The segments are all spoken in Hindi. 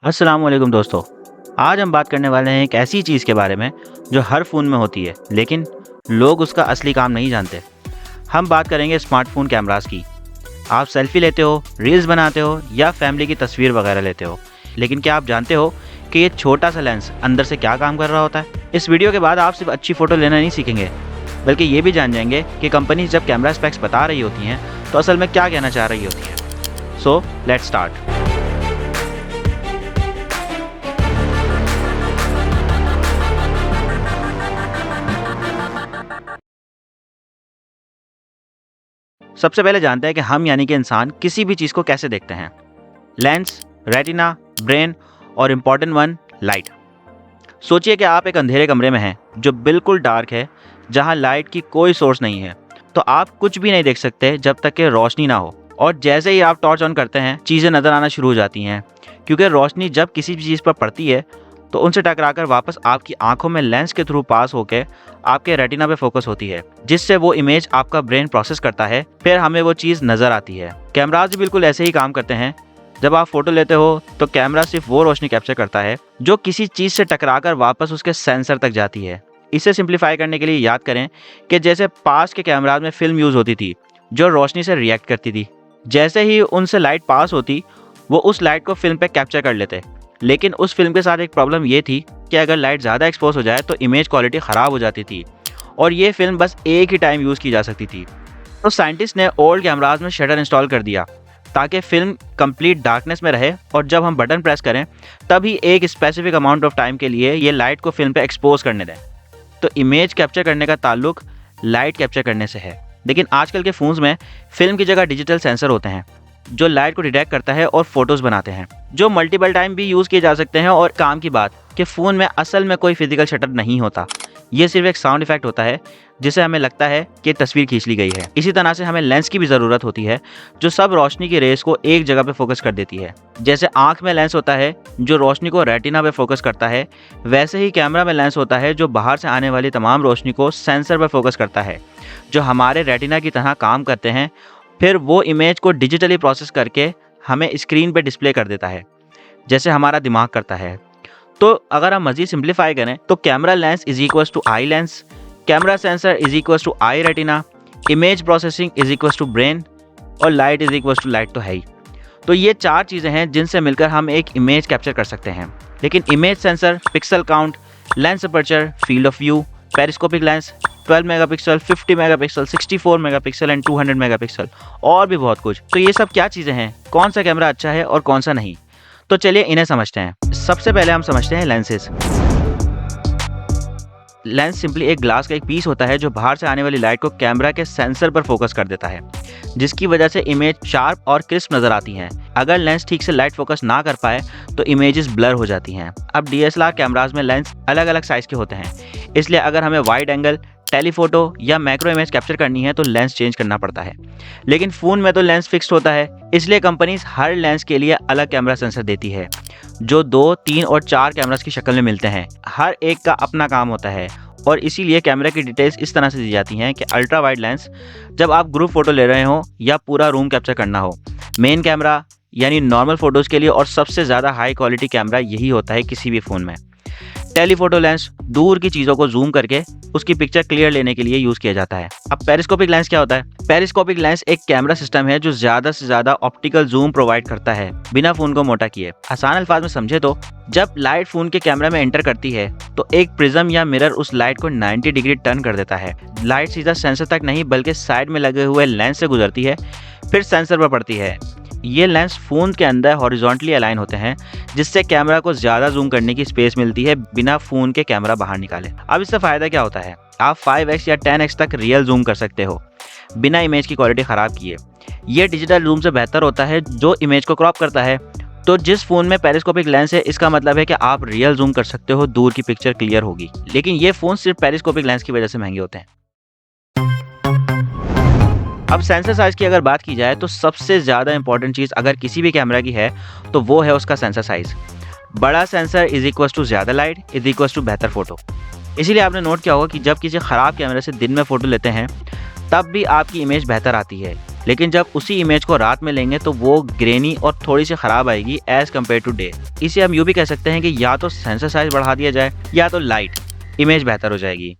अस्सलामुअलैकुम दोस्तों। आज हम बात करने वाले हैं एक ऐसी चीज़ के बारे में जो हर फ़ोन में होती है, लेकिन लोग उसका असली काम नहीं जानते। हम बात करेंगे स्मार्टफ़ोन कैमरास की। आप सेल्फ़ी लेते हो, रील्स बनाते हो या फैमिली की तस्वीर वगैरह लेते हो, लेकिन क्या आप जानते हो कि ये छोटा सा लेंस अंदर से क्या काम कर रहा होता है? इस वीडियो के बाद आप सिर्फ अच्छी फ़ोटो लेना नहीं सीखेंगे, बल्कि ये भी जान जाएंगे कि कंपनी जब कैमरा स्पेक्स बता रही होती हैं तो असल में क्या कहना चाह रही होती है। So let's start. सबसे पहले जानते हैं कि हम यानी कि इंसान किसी भी चीज़ को कैसे देखते हैं। लेंस, रेटिना, ब्रेन और इम्पॉर्टेंट वन, लाइट। सोचिए कि आप एक अंधेरे कमरे में हैं जो बिल्कुल डार्क है, जहां लाइट की कोई सोर्स नहीं है, तो आप कुछ भी नहीं देख सकते जब तक कि रोशनी ना हो। और जैसे ही आप टॉर्च ऑन करते हैं, चीज़ें नज़र आना शुरू हो जाती हैं, क्योंकि रोशनी जब किसी भी चीज़ पर पड़ती है तो उनसे टकराकर वापस आपकी आंखों में लेंस के थ्रू पास होकर आपके रेटिना पे फोकस होती है, जिससे वो इमेज आपका ब्रेन प्रोसेस करता है, फिर हमें वो चीज़ नज़र आती है। कैमराज भी बिल्कुल ऐसे ही काम करते हैं। जब आप फोटो लेते हो तो कैमरा सिर्फ वो रोशनी कैप्चर करता है जो किसी चीज़ से टकराकर वापस उसके सेंसर तक जाती है। इसे सिंप्लीफाई करने के लिए याद करें कि जैसे पास के कैमराज में फिल्म यूज़ होती थी जो रोशनी से रिएक्ट करती थी। जैसे ही उनसे लाइट पास होती, वो उस लाइट को फिल्म पे कैप्चर कर लेते। लेकिन उस फिल्म के साथ एक प्रॉब्लम ये थी कि अगर लाइट ज़्यादा एक्सपोज हो जाए तो इमेज क्वालिटी ख़राब हो जाती थी, और ये फिल्म बस एक ही टाइम यूज़ की जा सकती थी। तो साइंटिस्ट ने ओल्ड कैमराज में शटर इंस्टॉल कर दिया ताकि फिल्म कंप्लीट डार्कनेस में रहे, और जब हम बटन प्रेस करें तभी एक स्पेसिफिक अमाउंट ऑफ टाइम के लिए ये लाइट को फिल्म पे एक्सपोज करने दें। तो इमेज कैप्चर करने का ताल्लुक लाइट कैप्चर करने से है। लेकिन आजकल के फ़ोन्स में फिल्म की जगह डिजिटल सेंसर होते हैं जो लाइट को डिटेक्ट करता है और फोटोज़ बनाते हैं, जो मल्टीपल टाइम भी यूज़ किए जा सकते हैं। और काम की बात कि फ़ोन में असल में कोई फिजिकल शटर नहीं होता, ये सिर्फ एक साउंड इफेक्ट होता है जिससे हमें लगता है कि तस्वीर खींच ली गई है। इसी तरह से हमें लेंस की भी ज़रूरत होती है जो सब रोशनी की रेस को एक जगह पे फोकस कर देती है। जैसे आँख में लेंस होता है जो रोशनी को रेटिना पे फोकस करता है, वैसे ही कैमरा में लेंस होता है जो बाहर से आने वाली तमाम रोशनी को सेंसर पर फोकस करता है, जो हमारे रेटिना की तरह काम करते हैं। फिर वो इमेज को डिजिटली प्रोसेस करके हमें स्क्रीन पे डिस्प्ले कर देता है, जैसे हमारा दिमाग करता है। तो अगर हम मज़ीद सिंप्लीफाई करें तो camera lens is equals to eye lens, camera sensor is equals to eye retina, image processing is equals to brain, और light is equals to light तो है ही। तो ये चार चीज़ें हैं जिनसे मिलकर हम एक इमेज कैप्चर कर सकते हैं। लेकिन image sensor, pixel count, lens aperture, field of view, periscopic lens, 12 megapixel, 50 megapixel, 64 megapixel and 200 megapixel, और भी बहुत कुछ। तो ये सब क्या चीज़ें हैं, कौन सा कैमरा अच्छा है और कौन सा नहीं? तो चलिए इन्हें समझते हैं। सबसे पहले हम समझते हैं लेंसेज। लेंस सिंपली एक ग्लास का एक पीस होता है जो बाहर से आने वाली लाइट को कैमरा के सेंसर पर फोकस कर देता है, जिसकी वजह से इमेज शार्प और क्रिस्प नज़र आती हैं। अगर लेंस ठीक से लाइट फोकस ना कर पाए तो इमेजेस ब्लर हो जाती हैं। अब DSLR कैमराज में लेंस अलग अलग साइज़ के होते हैं, इसलिए अगर हमें वाइड एंगल, टेलीफोटो या मैक्रो इमेज कैप्चर करनी है तो लेंस चेंज करना पड़ता है। लेकिन फ़ोन में तो लेंस फिक्स्ड होता है, इसलिए कंपनीज हर लेंस के लिए अलग कैमरा सेंसर देती है जो 2, 3 और 4 कैमरास की शक्ल में मिलते हैं। हर एक का अपना काम होता है, और इसीलिए कैमरा की डिटेल्स इस तरह से दी जाती हैं कि अल्ट्रा वाइड लेंस जब आप ग्रुप फोटो ले रहे हो या पूरा रूम कैप्चर करना हो, मेन कैमरा यानी नॉर्मल फ़ोटोज़ के लिए, और सबसे ज़्यादा हाई क्वालिटी कैमरा यही होता है किसी भी फ़ोन में। टेलीफोटो लेंस दूर की चीज़ों को जूम करके उसकी पिक्चर क्लियर लेने के लिए यूज़ किया जाता है। अब पेरिस्कोपिक लेंस क्या होता है? पेरिस्कोपिक लेंस एक कैमरा सिस्टम है जो ज़्यादा से ज़्यादा ऑप्टिकल जूम प्रोवाइड करता है बिना फ़ोन को मोटा किए। आसान अल्फाज में समझे तो जब लाइट फ़ोन के कैमरा में एंटर करती है तो एक प्रिज्म या मिरर उस लाइट को 90 डिग्री टर्न कर देता है। लाइट सीधा सेंसर तक नहीं बल्कि साइड में लगे हुए लेंस से गुजरती है, फिर सेंसर पर पड़ती है। ये लेंस फ़ोन के अंदर हॉरिजॉन्टली अलाइन होते हैं, जिससे कैमरा को ज़्यादा जूम करने की स्पेस मिलती है बिना फ़ोन के कैमरा बाहर निकाले। अब इससे फ़ायदा क्या होता है? आप 5x या 10x तक रियल जूम कर सकते हो बिना इमेज की क्वालिटी ख़राब किए। ये डिजिटल जूम से बेहतर होता है जो इमेज को क्रॉप करता है। तो जिस फ़ोन में पेरिस्कोपिक लेंस है, इसका मतलब है कि आप रियल जूम कर सकते हो, दूर की पिक्चर क्लियर होगी। लेकिन ये फ़ोन सिर्फ पेरिस्कोपिक लेंस की वजह से महंगे होते हैं। अब सेंसर साइज़ की अगर बात की जाए तो सबसे ज़्यादा इंपॉर्टेंट चीज़ अगर किसी भी कैमरा की है तो वो है उसका सेंसर साइज़। बड़ा सेंसर इज इक्वल्स टू ज़्यादा लाइट इज इक्वल्स टू बेहतर फ़ोटो। इसीलिए आपने नोट किया होगा कि जब किसी ख़राब कैमरे से दिन में फ़ोटो लेते हैं तब भी आपकी इमेज बेहतर आती है, लेकिन जब उसी इमेज को रात में लेंगे तो वो ग्रेनी और थोड़ी सी खराब आएगी एज कम्पेयर टू डे। इसे हम यूँ भी कह सकते हैं कि या तो सेंसर साइज बढ़ा दिया जाए या तो लाइट, इमेज बेहतर हो जाएगी।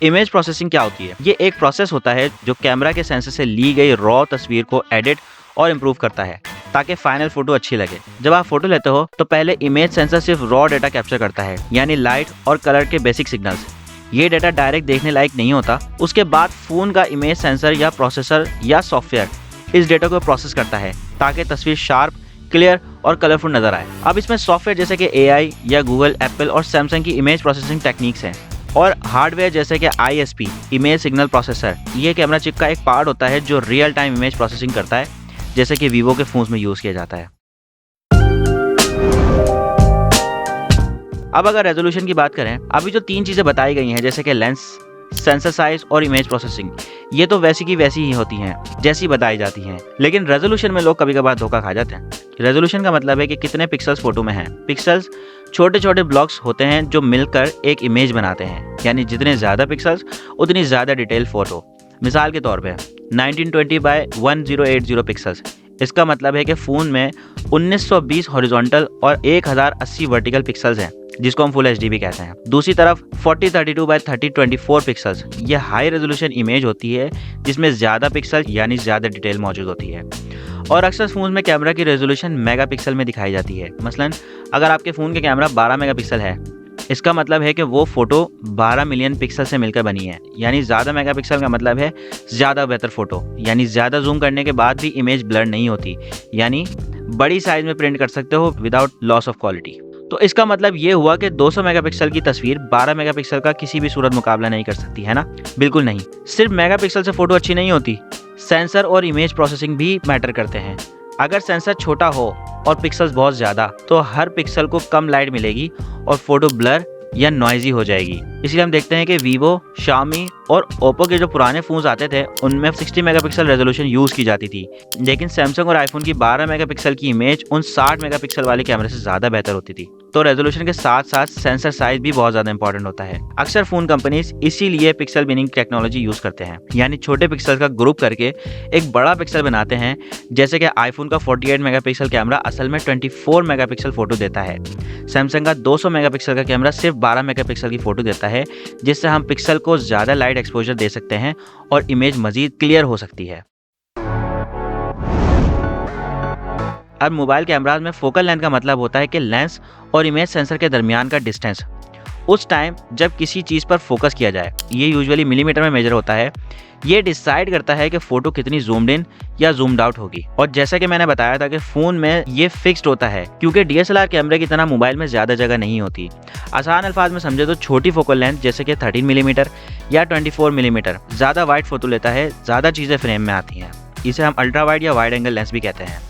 इमेज प्रोसेसिंग क्या होती है? ये एक प्रोसेस होता है जो कैमरा के सेंसर से ली गई रॉ तस्वीर को एडिट और इम्प्रूव करता है ताकि फाइनल फोटो अच्छी लगे। जब आप फोटो लेते हो तो पहले इमेज सेंसर सिर्फ रॉ डेटा कैप्चर करता है, यानी लाइट और कलर के बेसिक सिग्नल्स। ये डेटा डायरेक्ट देखने लायक नहीं होता। उसके बाद फोन का इमेज सेंसर या प्रोसेसर या सॉफ्टवेयर इस डेटा को प्रोसेस करता है ताकि तस्वीर शार्प, क्लियर और कलरफुल नजर आए। अब इसमें सॉफ्टवेयर जैसे कि AI या गूगल, एप्पल और सैमसंग की इमेज प्रोसेसिंग टेक्निक्स हैं, और हार्डवेयर जैसे कि ISP, इमेज सिग्नल प्रोसेसर। ये कैमरा चिप का एक पार्ट होता है जो रियल टाइम इमेज प्रोसेसिंग करता है, जैसे कि वीवो के फोन्स में यूज किया जाता है। अब अगर रेजोल्यूशन की बात करें, अभी जो 3 चीजें बताई गई हैं जैसे कि लेंस, सेंसर साइज और इमेज प्रोसेसिंग, ये तो वैसी की वैसी ही होती हैं जैसी बताई जाती हैं, लेकिन रेजोल्यूशन में लोग कभी कभार धोखा खा जाते हैं। रेजोल्यूशन का मतलब है कि कितने पिक्सल्स फोटो में हैं। पिक्सल्स छोटे छोटे ब्लॉक्स होते हैं जो मिलकर एक इमेज बनाते हैं, यानी जितने ज्यादा पिक्सल्स उतनी ज्यादा डिटेल फोटो। मिसाल के तौर पे 1920 बाय 1080 पिक्सल्स, इसका मतलब है कि फ़ोन में 1920 हॉरिजॉन्टल और 1080 वर्टिकल पिक्सल्स हैं, जिसको हम फुल HD भी कहते हैं। दूसरी तरफ 4032 बाय 3024 पिक्सल्स, ये हाई रेजोल्यूशन इमेज होती है जिसमें ज़्यादा पिक्सल यानी ज़्यादा डिटेल मौजूद होती है, और अक्सर फ़ोन में कैमरा की रेजोल्यूशन मेगापिक्सल में दिखाई जाती है। मसलन अगर आपके फ़ोन का कैमरा 12 मेगापिक्सल है, इसका मतलब है कि वो फ़ोटो 12 मिलियन पिक्सल से मिलकर बनी है, यानी ज़्यादा मेगापिक्सल का मतलब है ज़्यादा बेहतर फ़ोटो, यानी ज़्यादा जूम करने के बाद भी इमेज ब्लर नहीं होती, यानी बड़ी साइज़ में प्रिंट कर सकते हो विदाउट लॉस ऑफ क्वालिटी। तो इसका मतलब ये हुआ कि 200 मेगापिक्सल की तस्वीर 12 मेगापिक्सल का किसी भी सूरत मुकाबला नहीं कर सकती, है ना? बिल्कुल नहीं। सिर्फ मेगापिक्सल से फ़ोटो अच्छी नहीं होती, सेंसर और इमेज प्रोसेसिंग भी मैटर करते हैं। अगर सेंसर छोटा हो और पिक्सल्स बहुत ज़्यादा, तो हर पिक्सल को कम लाइट मिलेगी और फोटो ब्लर या नॉइजी हो जाएगी। इसलिए हम देखते हैं कि वीवो, शाओमी और ओप्पो के जो पुराने फ़ोन्स आते थे उनमें 60 मेगापिक्सल रेजोल्यूशन यूज़ की जाती थी, लेकिन सैमसंग और आईफोन की 12 मेगापिक्सल की इमेज उन 60 मेगापिक्सल वाले कैमरे से ज़्यादा बेहतर होती थी। तो रेजोल्यूशन के साथ साथ सेंसर साइज भी बहुत ज़्यादा इंपॉर्टेंट होता है। अक्सर फ़ोन कंपनीज इसीलिए पिक्सल बिनिंग टेक्नोलॉजी यूज़ करते हैं, यानी छोटे पिक्सल का ग्रुप करके एक बड़ा पिक्सल बनाते हैं। जैसे कि आईफोन का 48 मेगापिक्सल कैमरा असल में 24 मेगापिक्सल फ़ोटो देता है। सैमसंग का 200 मेगापिक्सल का कैमरा सिर्फ 12 मेगापिक्सल की फ़ोटो देता है, जिससे हम पिक्सल को ज़्यादा लाइट एक्सपोजर दे सकते हैं और इमेज मज़ीद क्लियर हो सकती है। अब मोबाइल कैमराज में फोकल लेंथ का मतलब होता है कि लेंस और इमेज सेंसर के दरमियान का डिस्टेंस, उस टाइम जब किसी चीज़ पर फोकस किया जाए। ये यूजुअली मिलीमीटर में मेजर होता है। ये डिसाइड करता है कि फ़ोटो कितनी जूम्ड इन या जूम्ड आउट होगी। और जैसा कि मैंने बताया था कि फ़ोन में ये फिक्स्ड होता है, क्योंकि DSLR कैमरे की तरह मोबाइल में ज़्यादा जगह नहीं होती। आसान अल्फाज में समझे तो छोटी फोकल लेंथ जैसे कि 13 मिलीमीटर या 24 मिलीमीटर ज़्यादा वाइड फोटो लेता है, ज़्यादा चीज़ें फ्रेम में आती हैं। इसे हम अल्ट्रा वाइड या वाइड एंगल लेंस भी कहते हैं।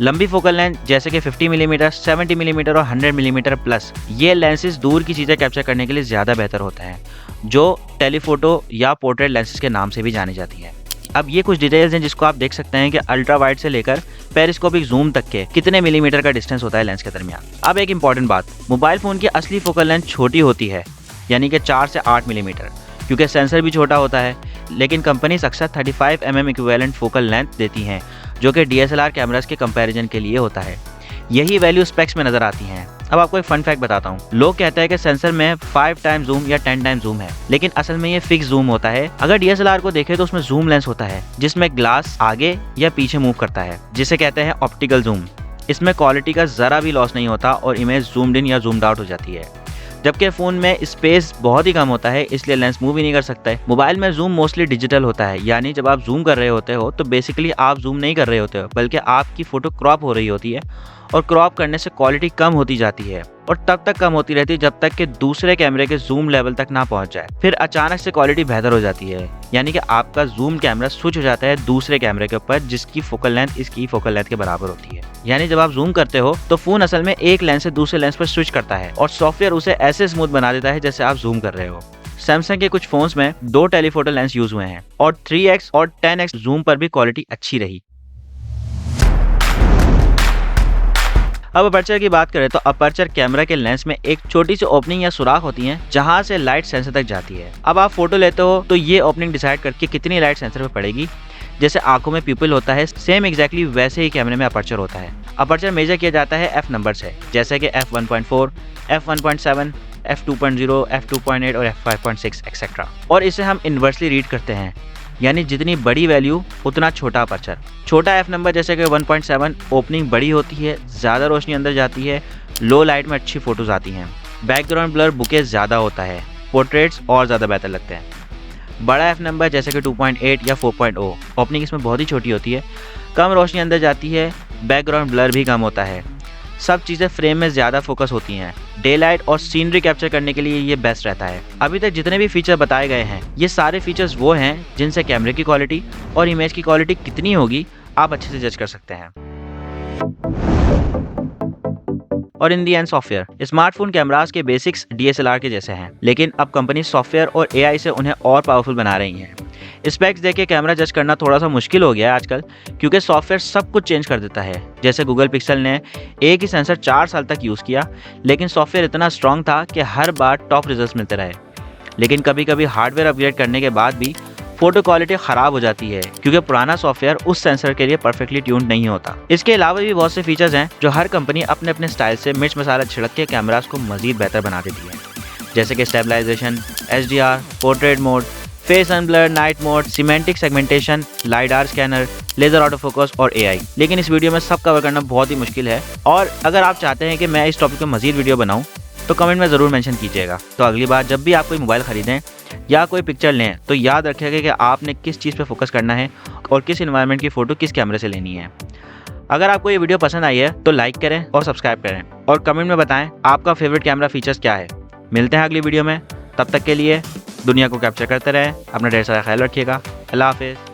लंबी फोकल लेंथ जैसे कि 50 मिलीमीटर, 70 मिलीमीटर और 100 मिलीमीटर प्लस, ये लेंसेज दूर की चीज़ें कैप्चर करने के लिए ज़्यादा बेहतर होते हैं, जो टेलीफोटो या पोर्ट्रेट लेंसेज के नाम से भी जानी जाती हैं। अब ये कुछ डिटेल्स हैं जिसको आप देख सकते हैं कि अल्ट्रा वाइड से लेकर पेरिस्कोपिक जूम तक के कितने मिलीमीटर का डिस्टेंस होता है लेंस के दरमियान। अब एक इंपॉर्टेंट बात, मोबाइल फ़ोन की असली फोकल लेंथ छोटी होती है, यानी कि 4 से 8 मिलीमीटर, क्योंकि सेंसर भी छोटा होता है। लेकिन कंपनीज अक्सर 35 mm इक्विवेलेंट फोकल लेंथ देती हैं, जो कि DSLR कैमरास के कंपैरिजन के लिए होता है। यही वैल्यू स्पेक्स में नज़र आती हैं। अब आपको एक फन फैक्ट बताता हूँ। लोग कहते हैं कि सेंसर में 5 टाइम जूम या 10 टाइम जूम है, लेकिन असल में ये फिक्स जूम होता है। अगर DSLR को देखें तो उसमें जूम लेंस होता है, जिसमें ग्लास आगे या पीछे मूव करता है, जिसे कहते हैं ऑप्टिकल जूम। इसमें क्वालिटी का ज़रा भी लॉस नहीं होता और इमेज जूम्ड इन या जूम्ड आउट हो जाती है। जबकि फ़ोन में स्पेस बहुत ही कम होता है, इसलिए लेंस मूव ही नहीं कर सकता है। मोबाइल में जूम मोस्टली डिजिटल होता है, यानी जब आप जूम कर रहे होते हो तो बेसिकली आप जूम नहीं कर रहे होते हो, बल्कि आपकी फ़ोटो क्रॉप हो रही होती है, और क्रॉप करने से क्वालिटी कम होती जाती है और तब तक कम होती रहती है जब तक कि दूसरे कैमरे के जूम लेवल तक ना पहुंच जाए। फिर अचानक से क्वालिटी बेहतर हो जाती है, यानी कि आपका जूम कैमरा स्विच हो जाता है दूसरे कैमरे के ऊपर, जिसकी फोकल लेंथ इसकी फोकल लेंथ के बराबर होती है। यानी जब आप जूम करते हो तो फोन असल में एक लेंस से दूसरे लेंस पर स्विच करता है और सॉफ्टवेयर उसे ऐसे स्मूथ बना देता है जैसे आप जूम कर रहे हो। सैमसंग के कुछ फोन्स में 2 टेलीफोटो लेंस यूज हुए हैं और 3x और 10x जूम पर भी क्वालिटी अच्छी रही। अब अपर्चर की बात करें तो अपर्चर कैमरा के लेंस में एक छोटी सी ओपनिंग या सुराख होती है जहां से लाइट सेंसर तक जाती है। अब आप फोटो लेते हो तो ये ओपनिंग डिसाइड करके कितनी लाइट सेंसर पे पड़ेगी। जैसे आंखों में प्यूपिल होता है, सेम एग्जैक्टली वैसे ही कैमरे में अपर्चर होता है। अपर्चर मेजर किया जाता है f नंबर से, जैसे कि f1.4, f1.7, f2.0, f2.8 और f5.6 एक्सेट्रा। और इसे हम इन्वर्सली रीड करते हैं, यानी जितनी बड़ी वैल्यू उतना छोटा अपर्चर। छोटा f नंबर जैसे कि 1.7, ओपनिंग बड़ी होती है, ज़्यादा रोशनी अंदर जाती है, लो लाइट में अच्छी फोटोज आती हैं। बैकग्राउंड ब्लर बुके ज़्यादा होता है, पोर्ट्रेट्स और ज़्यादा बेहतर लगते हैं। बड़ा f नंबर जैसे कि 2.8 या 4.0, ओपनिंग इसमें बहुत ही छोटी होती है, कम रोशनी अंदर जाती है, बैकग्राउंड ब्लर भी कम होता है, सब चीज़ें फ्रेम में ज़्यादा फोकस होती हैं। डे लाइट और सीनरी कैप्चर करने के लिए ये बेस्ट रहता है। अभी तक जितने भी फीचर बताए गए हैं, ये सारे फीचर्स वो हैं जिनसे कैमरे की क्वालिटी और इमेज की क्वालिटी कितनी होगी आप अच्छे से जज कर सकते हैं। और इन दी एंड सॉफ्टवेयर, स्मार्टफोन कैमरास के बेसिक्स DSLR के जैसे हैं, लेकिन अब कंपनी सॉफ्टवेयर और AI से उन्हें और पावरफुल बना रही हैं। स्पेक्स देख के कैमरा जज करना थोड़ा सा मुश्किल हो गया है आजकल, क्योंकि सॉफ्टवेयर सब कुछ चेंज कर देता है। जैसे गूगल पिक्सल ने एक ही सेंसर 4 साल तक यूज़ किया, लेकिन सॉफ्टवेयर इतना स्ट्रॉन्ग था कि हर बार टॉप रिजल्ट मिलते रहे। लेकिन कभी कभी हार्डवेयर अपग्रेड करने के बाद भी फोटो क्वालिटी ख़राब हो जाती है, क्योंकि पुराना सॉफ्टवेयर उस सेंसर के लिए परफेक्टली ट्यून्ड नहीं होता। इसके अलावा भी बहुत से फीचर्स हैं जो हर कंपनी अपने अपने स्टाइल से मिर्च मसाला छिड़क के कैमरास को मज़ीद बेहतर बना देती है, जैसे कि stabilization, HDR, portrait mode, face unblur, night mode, semantic segmentation, lidar scanner, laser auto focus और AI। लेकिन इस वीडियो में सब कवर करना बहुत ही मुश्किल है, और अगर आप चाहते हैं कि मैं इस टॉपिक पर मज़ीद वीडियो बनाऊं तो कमेंट में ज़रूर मेंशन कीजिएगा। तो अगली बार जब भी आप कोई मोबाइल ख़रीदें या कोई पिक्चर लें तो याद रखिएगा कि आपने किस चीज़ पे फोकस करना है और किस एनवायरनमेंट की फ़ोटो किस कैमरे से लेनी है। अगर आपको ये वीडियो पसंद आई है तो लाइक करें और सब्सक्राइब करें, और कमेंट में बताएं आपका फेवरेट कैमरा फीचर्स क्या है। मिलते हैं अगली वीडियो में, तब तक के लिए दुनिया को कैप्चर करते रहें, अपना ढेर सारा ख्याल रखिएगा। अल्लाह हाफिज़।